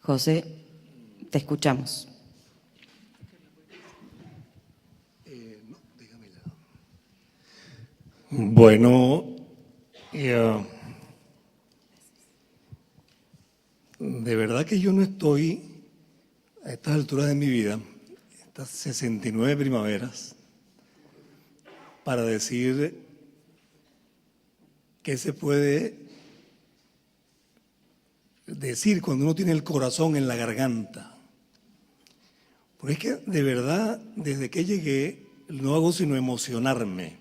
José, te escuchamos. Bueno, de verdad que yo no estoy a estas alturas de mi vida, estas 69 primaveras, para decir qué se puede decir cuando uno tiene el corazón en la garganta. Porque es que de verdad, desde que llegué, no hago sino emocionarme.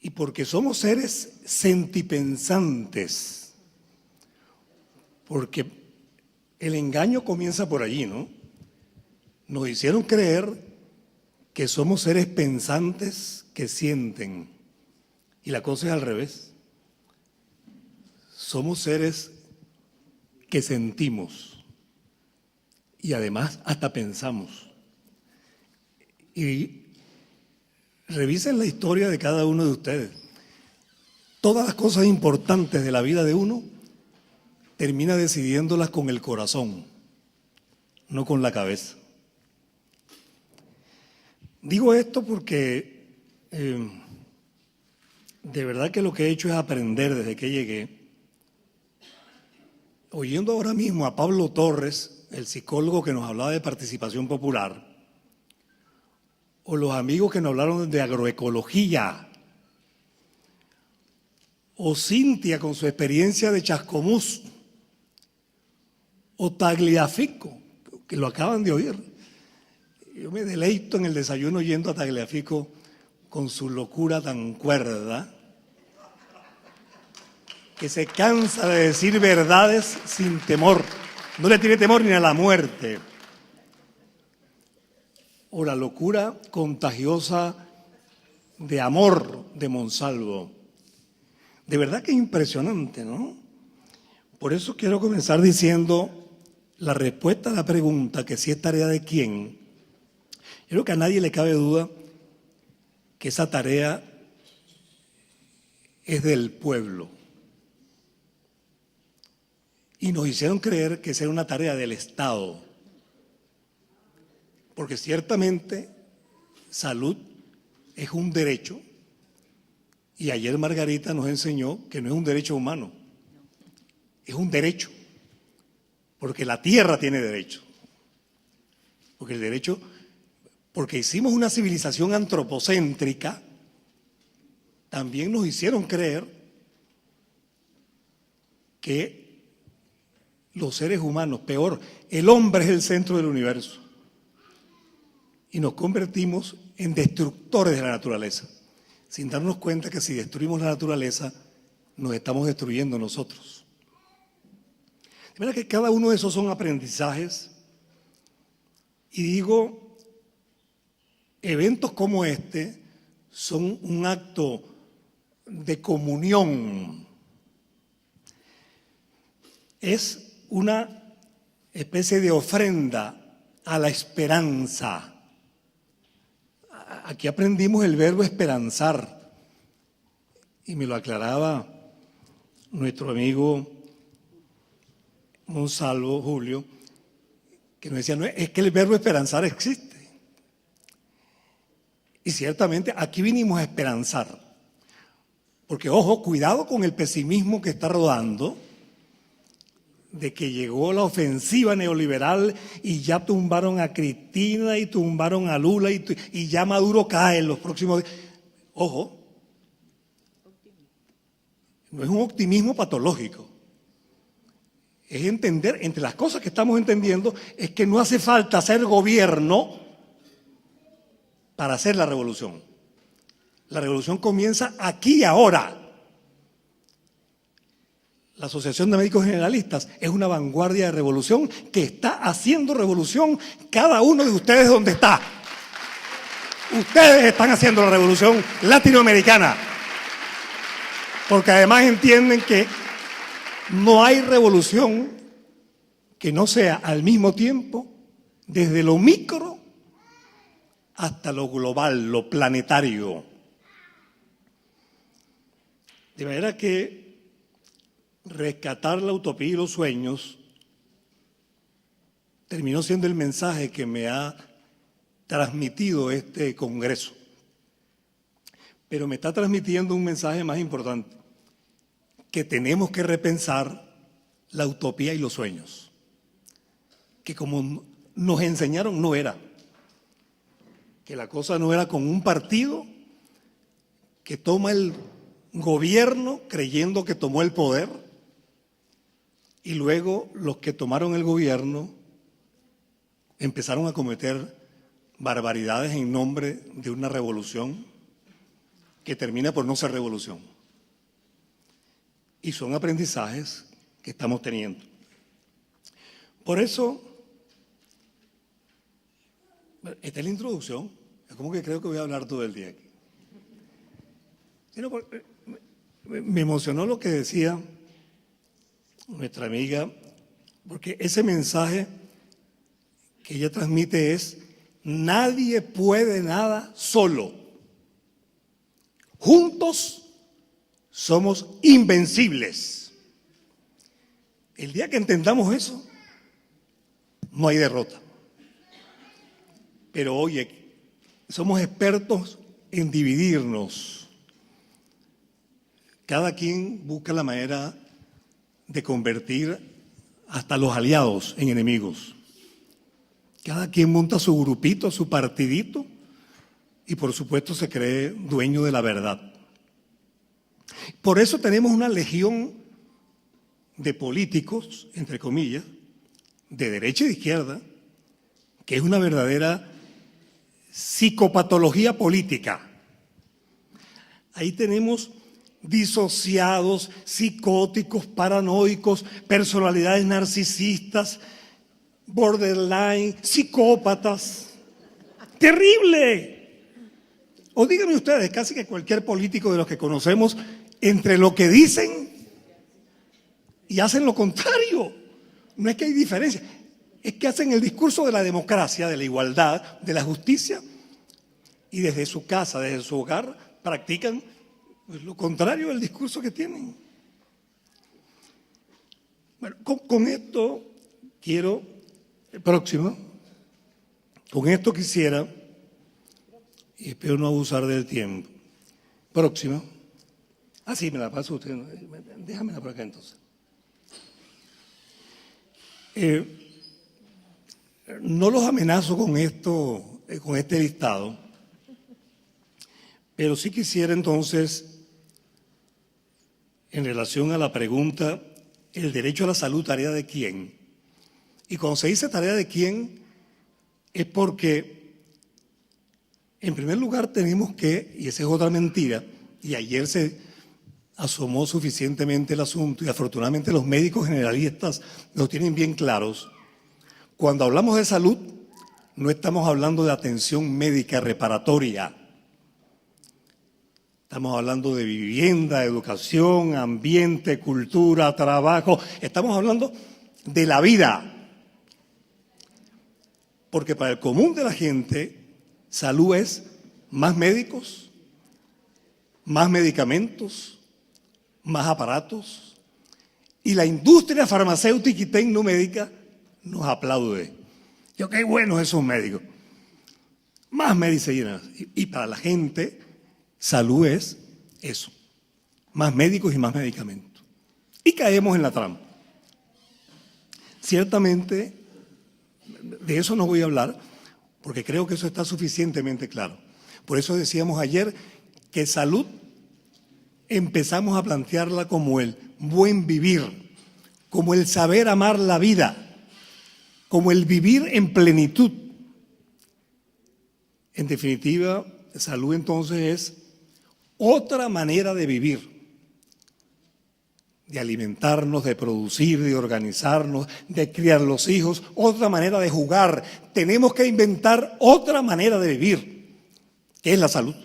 Y porque somos seres sentipensantes, porque el engaño comienza por allí, ¿no? Nos hicieron creer que somos seres pensantes que sienten, y la cosa es al revés. Somos seres que sentimos y además hasta pensamos. Y revisen la historia de cada uno de ustedes. Todas las cosas importantes de la vida de uno termina decidiéndolas con el corazón, no con la cabeza. Digo esto porque de verdad que lo que he hecho es aprender desde que llegué. Oyendo ahora mismo a Pablo Torres, el psicólogo que nos hablaba de participación popular, o los amigos que nos hablaron de agroecología, o Cintia con su experiencia de Chascomús, o Tagliafico, que lo acaban de oír. Yo me deleito en el desayuno oyendo a Tagliafico con su locura tan cuerda, que se cansa de decir verdades sin temor, no le tiene temor ni a la muerte. O la locura contagiosa de amor de Monsalvo. De verdad que es impresionante, ¿no? Por eso quiero comenzar diciendo la respuesta a la pregunta, que si es tarea de quién. Yo creo que a nadie le cabe duda que esa tarea es del pueblo. Y nos hicieron creer que esa era una tarea del Estado. Porque ciertamente salud es un derecho, y ayer Margarita nos enseñó que no es un derecho humano, es un derecho, porque la tierra tiene derecho. Porque el derecho, porque hicimos una civilización antropocéntrica, también nos hicieron creer que los seres humanos, peor, el hombre es el centro del universo. Y nos convertimos en destructores de la naturaleza, sin darnos cuenta que si destruimos la naturaleza, nos estamos destruyendo nosotros. De manera que cada uno de esos son aprendizajes, y digo, eventos como este son un acto de comunión. Es una especie de ofrenda a la esperanza. Aquí aprendimos el verbo esperanzar, y me lo aclaraba nuestro amigo Monsalvo Julio, que nos decía, no, es que el verbo esperanzar existe. Y ciertamente aquí vinimos a esperanzar, porque ojo, cuidado con el pesimismo que está rodando, de que llegó la ofensiva neoliberal y ya tumbaron a Cristina y tumbaron a Lula y ya Maduro cae en los próximos días. Ojo, no es un optimismo patológico. Es entender, entre las cosas que estamos entendiendo, es que no hace falta ser gobierno para hacer la revolución. La revolución comienza aquí y ahora. La Asociación de Médicos Generalistas es una vanguardia de revolución que está haciendo revolución cada uno de ustedes donde está. Ustedes están haciendo la revolución latinoamericana, porque además entienden que no hay revolución que no sea al mismo tiempo desde lo micro hasta lo global, lo planetario. De manera que rescatar la utopía y los sueños terminó siendo el mensaje que me ha transmitido este Congreso. Pero me está transmitiendo un mensaje más importante, que tenemos que repensar la utopía y los sueños, que como nos enseñaron no era, que la cosa no era con un partido que toma el gobierno creyendo que tomó el poder y luego los que tomaron el gobierno empezaron a cometer barbaridades en nombre de una revolución que termina por no ser revolución. Y son aprendizajes que estamos teniendo. Por eso, esta es la introducción. Es como que creo que voy a hablar todo el día aquí. Me emocionó lo que decía nuestra amiga, porque ese mensaje que ella transmite es: nadie puede nada solo. Juntos somos invencibles. El día que entendamos eso, no hay derrota. Pero oye, somos expertos en dividirnos. Cada quien busca la manera de convertir hasta los aliados en enemigos. Cada quien monta su grupito, su partidito, y por supuesto se cree dueño de la verdad. Por eso tenemos una legión de políticos, entre comillas, de derecha y de izquierda, que es una verdadera psicopatología política. Ahí tenemos disociados, psicóticos, paranoicos, personalidades narcisistas, borderline, psicópatas. ¡Terrible! O díganme ustedes, casi que cualquier político de los que conocemos, entre lo que dicen y hacen lo contrario. No es que hay diferencia, es que hacen el discurso de la democracia, de la igualdad, de la justicia, y desde su casa, desde su hogar, practican lo contrario del discurso que tienen. Bueno, con esto quiero, próximo, con esto quisiera, y espero no abusar del tiempo, próximo. Ah, sí, me la paso usted, déjamela por acá entonces. No los amenazo con esto, con este listado, pero sí quisiera entonces, en relación a la pregunta, ¿el derecho a la salud tarea de quién? Y cuando se dice tarea de quién, es porque, en primer lugar, tenemos que, y esa es otra mentira, y ayer se asomó suficientemente el asunto, y afortunadamente los médicos generalistas lo tienen bien claros. Cuando hablamos de salud, no estamos hablando de atención médica reparatoria. Estamos hablando de vivienda, educación, ambiente, cultura, trabajo. Estamos hablando de la vida. Porque para el común de la gente, salud es más médicos, más medicamentos, más aparatos. Y la industria farmacéutica y tecnomédica nos aplaude. Yo, qué buenos esos médicos. Más medicinas. Y para la gente, salud es eso. Más médicos y más medicamentos. Y caemos en la trampa. Ciertamente, de eso no voy a hablar, porque creo que eso está suficientemente claro. Por eso decíamos ayer que salud empezamos a plantearla como el buen vivir, como el saber amar la vida, como el vivir en plenitud. En definitiva, salud entonces es otra manera de vivir, de alimentarnos, de producir, de organizarnos, de criar los hijos, otra manera de jugar. Tenemos que inventar otra manera de vivir, que es la salud.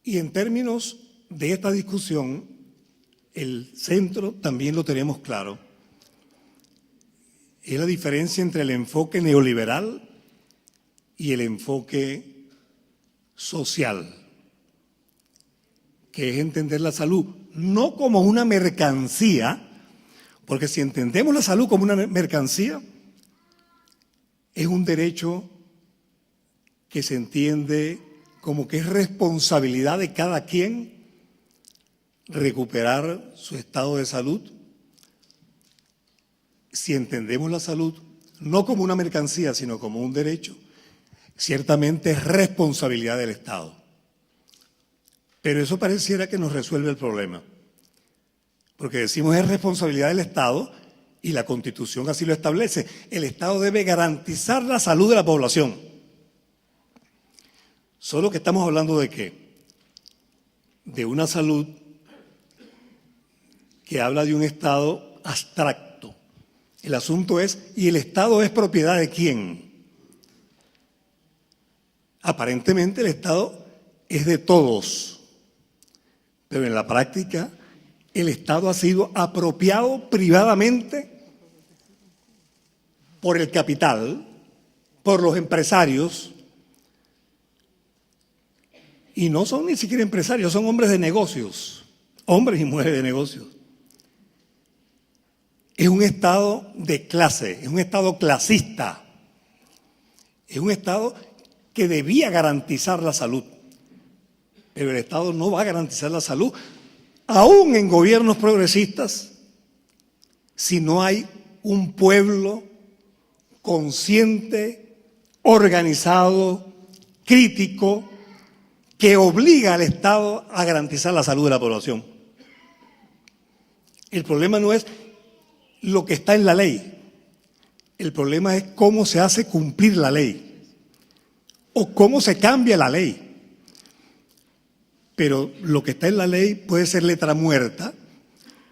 Y en términos de esta discusión, el centro también lo tenemos claro. Es la diferencia entre el enfoque neoliberal y el enfoque social, que es entender la salud no como una mercancía, porque si entendemos la salud como una mercancía, es un derecho que se entiende como que es responsabilidad de cada quien recuperar su estado de salud. Si entendemos la salud no como una mercancía, sino como un derecho, ciertamente es responsabilidad del Estado. Pero eso pareciera que nos resuelve el problema, porque decimos es responsabilidad del Estado y la Constitución así lo establece. El Estado debe garantizar la salud de la población. Solo que estamos hablando de ¿qué? De una salud que habla de un Estado abstracto. El asunto es, ¿y el Estado es propiedad de quién? Aparentemente el Estado es de todos, pero en la práctica el Estado ha sido apropiado privadamente por el capital, por los empresarios, y no son ni siquiera empresarios, son hombres de negocios, hombres y mujeres de negocios. Es un Estado de clase, es un Estado clasista, es un Estado que debía garantizar la salud, pero el Estado no va a garantizar la salud, aún en gobiernos progresistas, si no hay un pueblo consciente, organizado, crítico, que obliga al Estado a garantizar la salud de la población. El problema no es lo que está en la ley, el problema es cómo se hace cumplir la ley o cómo se cambia la ley. Pero lo que está en la ley puede ser letra muerta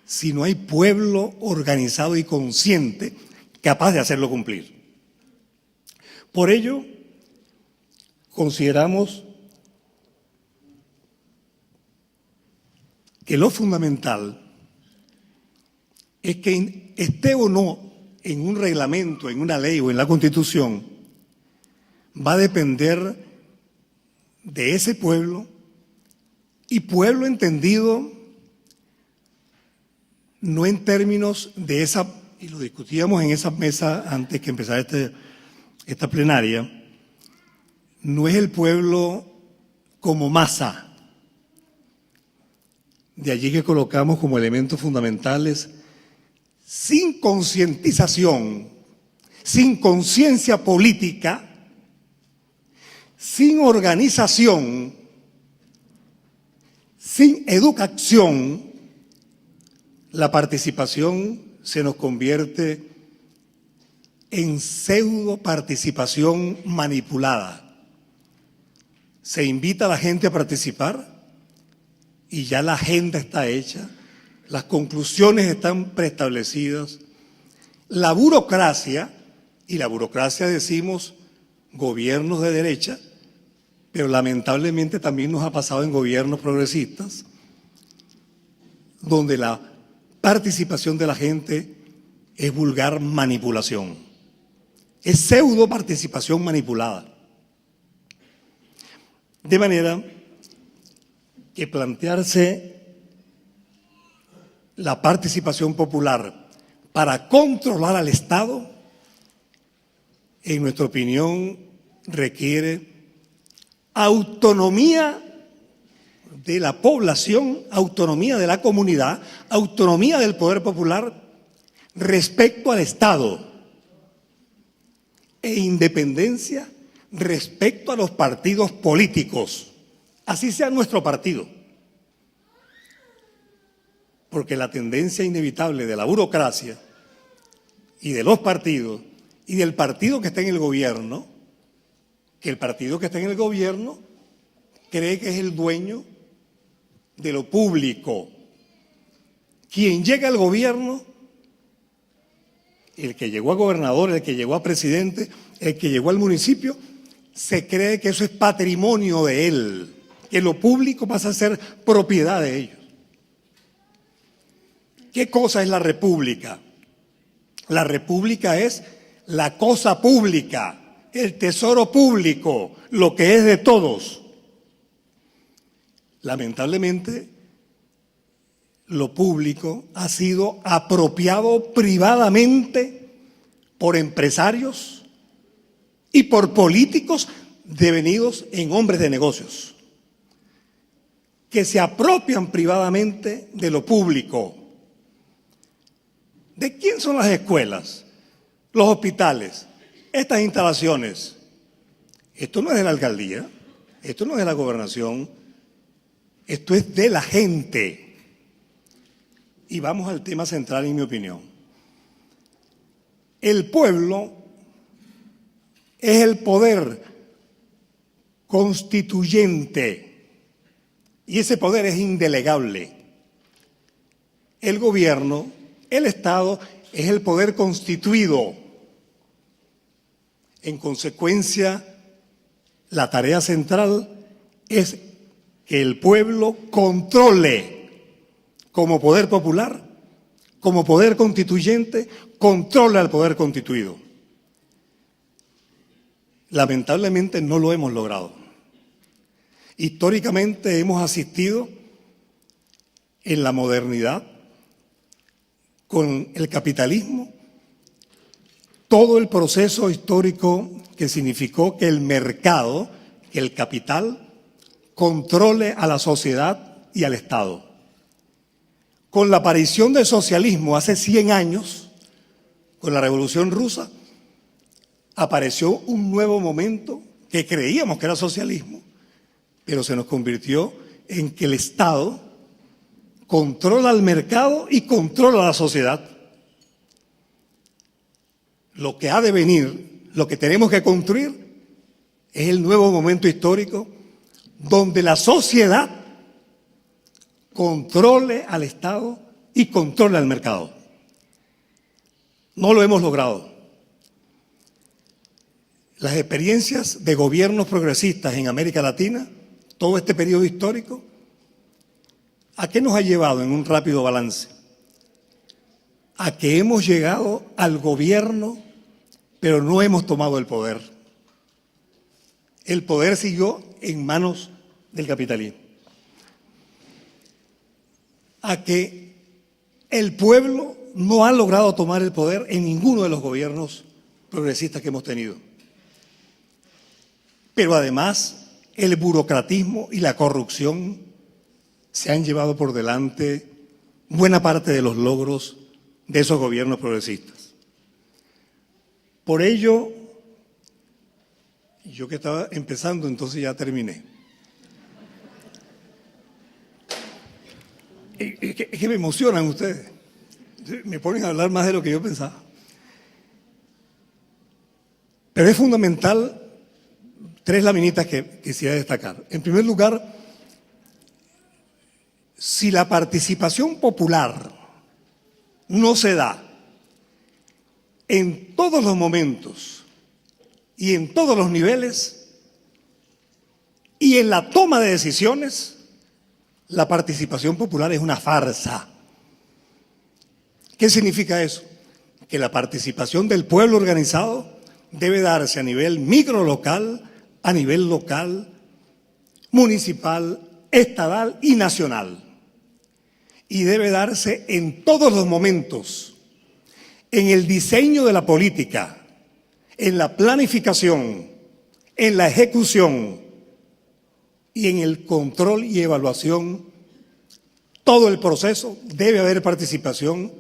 si no hay pueblo organizado y consciente capaz de hacerlo cumplir. Por ello, consideramos que lo fundamental es que esté o no en un reglamento, en una ley o en la Constitución, va a depender de ese pueblo, y pueblo entendido no en términos de esa, y lo discutíamos en esa mesa antes que empezara esta plenaria, no es el pueblo como masa. De allí que colocamos como elementos fundamentales, sin concientización, sin conciencia política, sin organización, sin educación, la participación se nos convierte en pseudo participación manipulada. Se invita a la gente a participar y ya la agenda está hecha, las conclusiones están preestablecidas. La burocracia, y la burocracia decimos gobiernos de derecha, pero lamentablemente también nos ha pasado en gobiernos progresistas, donde la participación de la gente es vulgar manipulación, es pseudo participación manipulada. De manera que plantearse la participación popular para controlar al Estado, en nuestra opinión, requiere autonomía de la población, autonomía de la comunidad, autonomía del poder popular respecto al Estado e independencia respecto a los partidos políticos, así sea nuestro partido. Porque la tendencia inevitable de la burocracia y de los partidos y del partido que está en el gobierno, que el partido que está en el gobierno cree que es el dueño de lo público. Quien llega al gobierno, el que llegó a gobernador, el que llegó a presidente, el que llegó al municipio, se cree que eso es patrimonio de él, que lo público pasa a ser propiedad de ellos. ¿Qué cosa es la república? La república es la cosa pública, el tesoro público, lo que es de todos. Lamentablemente, lo público ha sido apropiado privadamente por empresarios y por políticos devenidos en hombres de negocios, que se apropian privadamente de lo público. ¿De quién son las escuelas, los hospitales, estas instalaciones? Esto no es de la alcaldía, esto no es de la gobernación, esto es de la gente. Y vamos al tema central, en mi opinión. El pueblo es el poder constituyente y ese poder es indelegable. El gobierno, el Estado, es el poder constituido. En consecuencia, la tarea central es que el pueblo controle como poder popular, como poder constituyente, controle al poder constituido. Lamentablemente no lo hemos logrado. Históricamente hemos asistido en la modernidad, con el capitalismo, todo el proceso histórico que significó que el mercado, que el capital, controle a la sociedad y al Estado. Con la aparición del socialismo hace 100 años, con la Revolución Rusa, apareció un nuevo momento que creíamos que era socialismo, pero se nos convirtió en que el Estado controla el mercado y controla la sociedad. Lo que ha de venir, lo que tenemos que construir, es el nuevo momento histórico donde la sociedad controle al Estado y controle al mercado. No lo hemos logrado. Las experiencias de gobiernos progresistas en América Latina, todo este periodo histórico, ¿a qué nos ha llevado en un rápido balance? A que hemos llegado al gobierno, pero no hemos tomado el poder. El poder siguió en manos del capitalismo. A que el pueblo no ha logrado tomar el poder en ninguno de los gobiernos progresistas que hemos tenido. Pero además, el burocratismo y la corrupción se han llevado por delante buena parte de los logros de esos gobiernos progresistas. Por ello, yo que estaba empezando, entonces ya terminé. Es que me emocionan ustedes, me ponen a hablar más de lo que yo pensaba. Pero es fundamental, 3 laminitas que quisiera destacar. En primer lugar, si la participación popular no se da en todos los momentos y en todos los niveles y en la toma de decisiones, la participación popular es una farsa. ¿Qué significa eso? Que la participación del pueblo organizado debe darse a nivel microlocal, a nivel local, municipal, estatal y nacional. Y debe darse en todos los momentos, en el diseño de la política, en la planificación, en la ejecución y en el control y evaluación. Todo el proceso debe haber participación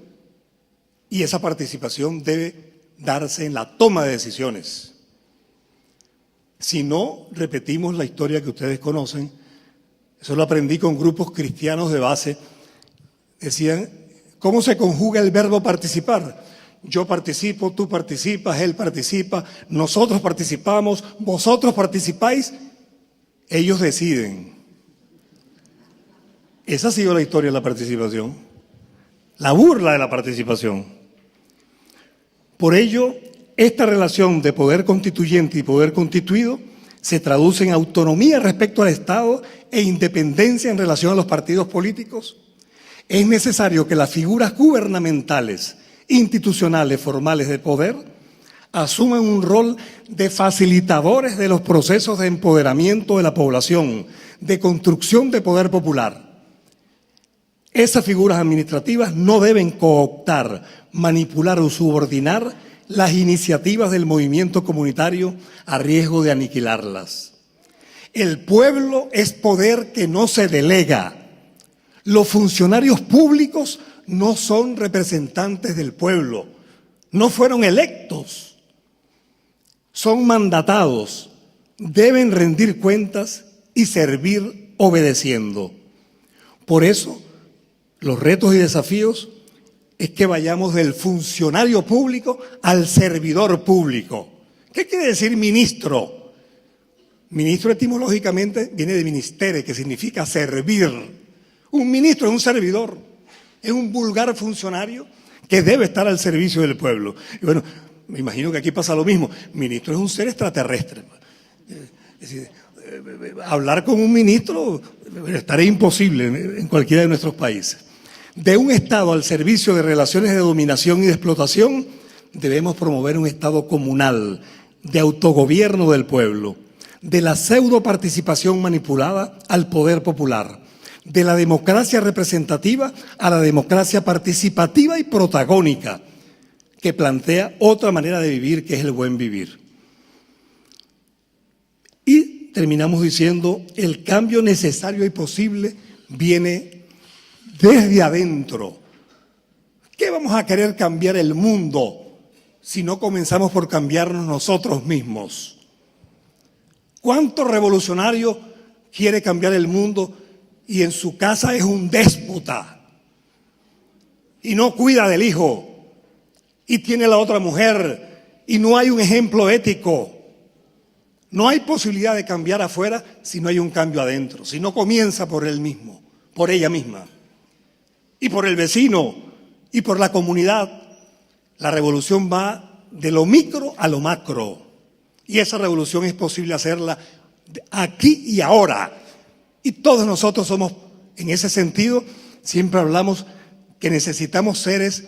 y esa participación debe darse en la toma de decisiones. Si no, repetimos la historia que ustedes conocen. Eso lo aprendí con grupos cristianos de base. Decían, ¿cómo se conjuga el verbo participar? Yo participo, tú participas, él participa, nosotros participamos, vosotros participáis, ellos deciden. Esa ha sido la historia de la participación, la burla de la participación. Por ello, esta relación de poder constituyente y poder constituido se traduce en autonomía respecto al Estado e independencia en relación a los partidos políticos. Es necesario que las figuras gubernamentales, institucionales, formales de poder, asuman un rol de facilitadores de los procesos de empoderamiento de la población, de construcción de poder popular. Esas figuras administrativas no deben cooptar, manipular o subordinar las iniciativas del movimiento comunitario a riesgo de aniquilarlas. El pueblo es poder que no se delega. Los funcionarios públicos no son representantes del pueblo, no fueron electos, son mandatados, deben rendir cuentas y servir obedeciendo. Por eso, los retos y desafíos es que vayamos del funcionario público al servidor público. ¿Qué quiere decir ministro? Ministro etimológicamente viene de ministere, que significa servir. Un ministro es un servidor, es un vulgar funcionario que debe estar al servicio del pueblo. Y bueno, me imagino que aquí pasa lo mismo. Ministro es un ser extraterrestre. Es decir, hablar con un ministro estaría imposible en cualquiera de nuestros países. De un Estado al servicio de relaciones de dominación y de explotación, debemos promover un Estado comunal, de autogobierno del pueblo, de la pseudo participación manipulada al poder popular, de la democracia representativa a la democracia participativa y protagónica, que plantea otra manera de vivir, que es el buen vivir. Y terminamos diciendo, el cambio necesario y posible viene desde adentro. ¿Qué vamos a querer cambiar el mundo si no comenzamos por cambiarnos nosotros mismos? ¿Cuánto revolucionario quiere cambiar el mundo y en su casa es un déspota y no cuida del hijo y tiene la otra mujer y no hay un ejemplo ético? No hay posibilidad de cambiar afuera si no hay un cambio adentro, si no comienza por él mismo, por ella misma y por el vecino y por la comunidad. La revolución va de lo micro a lo macro y esa revolución es posible hacerla aquí y ahora. Y todos nosotros somos, en ese sentido, siempre hablamos que necesitamos seres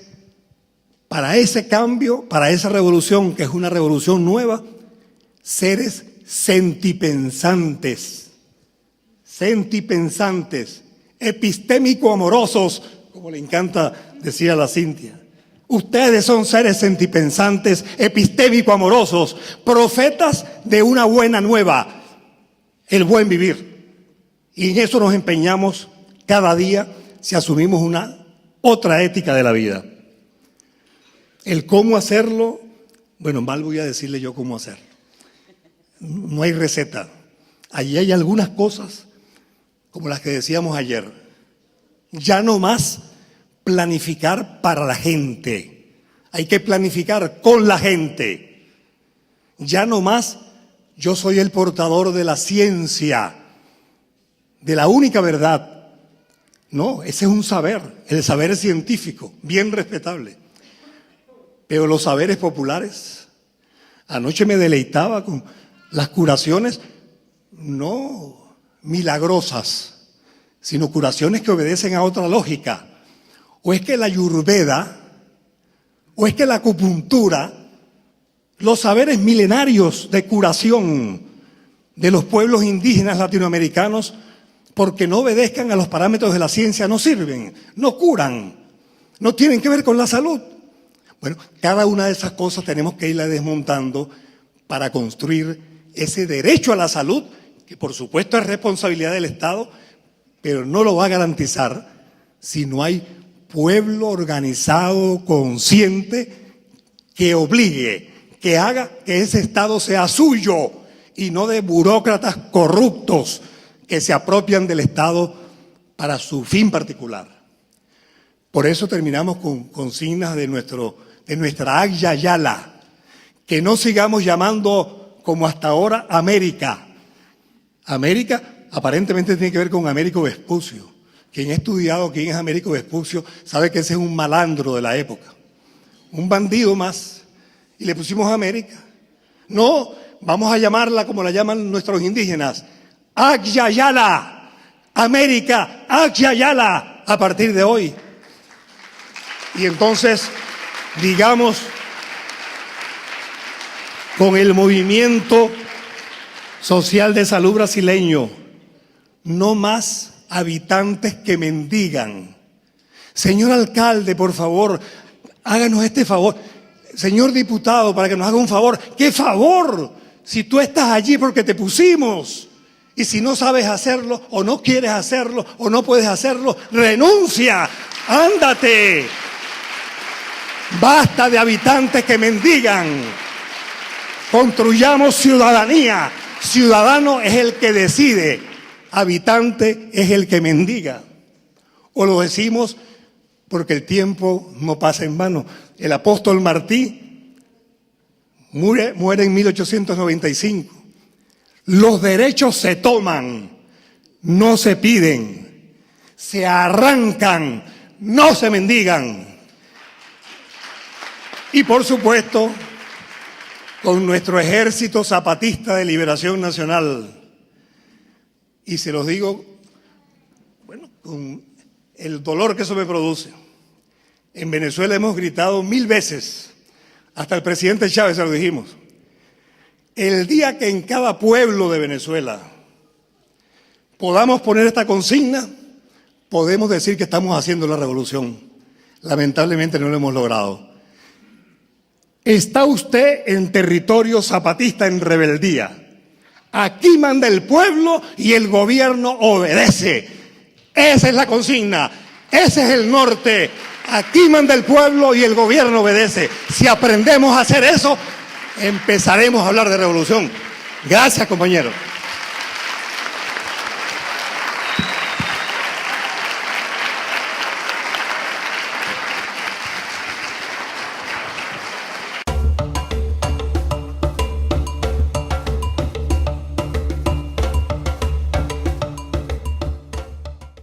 para ese cambio, para esa revolución, que es una revolución nueva, seres sentipensantes, epistémico-amorosos, como le encanta decir a la Cintia. Ustedes son seres sentipensantes, epistémico-amorosos, profetas de una buena nueva, el buen vivir. Y en eso nos empeñamos cada día si asumimos una otra ética de la vida. El cómo hacerlo, bueno, mal voy a decirle yo cómo hacerlo. No hay receta. Allí hay algunas cosas, como las que decíamos ayer. Ya no más planificar para la gente. Hay que planificar con la gente. Ya no más yo soy el portador de la ciencia, de la única verdad. No, ese es un saber, el saber científico, bien respetable. Pero los saberes populares, anoche me deleitaba con las curaciones, no milagrosas, sino curaciones que obedecen a otra lógica. O es que la ayurveda, o es que la acupuntura, los saberes milenarios de curación de los pueblos indígenas latinoamericanos, porque no obedezcan a los parámetros de la ciencia, no sirven, no curan, no tienen que ver con la salud. Bueno, cada una de esas cosas tenemos que irla desmontando para construir ese derecho a la salud, que por supuesto es responsabilidad del Estado, pero no lo va a garantizar si no hay pueblo organizado, consciente, que obligue, que haga que ese Estado sea suyo y no de burócratas corruptos que se apropian del Estado para su fin particular. Por eso terminamos con consignas de nuestra Agya Yala, que no sigamos llamando como hasta ahora América. América aparentemente tiene que ver con Américo Vespucio. Quien ha estudiado quién es Américo Vespucio sabe que ese es un malandro de la época, un bandido más, y le pusimos América. No, vamos a llamarla como la llaman nuestros indígenas, Agya Yala, América, Agya Yala, a partir de hoy. Y entonces, digamos, con el movimiento social de salud brasileño, no más habitantes que mendigan, Señor alcalde, por favor, háganos este favor. Señor diputado, para que nos haga un favor. ¿Qué favor? Si tú estás allí porque te pusimos. Y si no sabes hacerlo, o no quieres hacerlo, o no puedes hacerlo, renuncia, ándate. Basta de habitantes que mendigan. Construyamos ciudadanía. Ciudadano es el que decide, habitante es el que mendiga. O lo decimos porque el tiempo no pasa en vano. El apóstol Martí muere en 1895. Los derechos se toman, no se piden, se arrancan, no se mendigan. Y por supuesto, con nuestro ejército zapatista de liberación nacional, y se los digo, bueno, con el dolor que eso me produce. En Venezuela hemos gritado 1000 veces, hasta el presidente Chávez se lo dijimos. El día que en cada pueblo de Venezuela podamos poner esta consigna, podemos decir que estamos haciendo la revolución. Lamentablemente no lo hemos logrado. Está usted en territorio zapatista en rebeldía. Aquí manda el pueblo y el gobierno obedece. Esa es la consigna, ese es el norte. Aquí manda el pueblo y el gobierno obedece. Si aprendemos a hacer eso, empezaremos a hablar de revolución. Gracias, compañeros.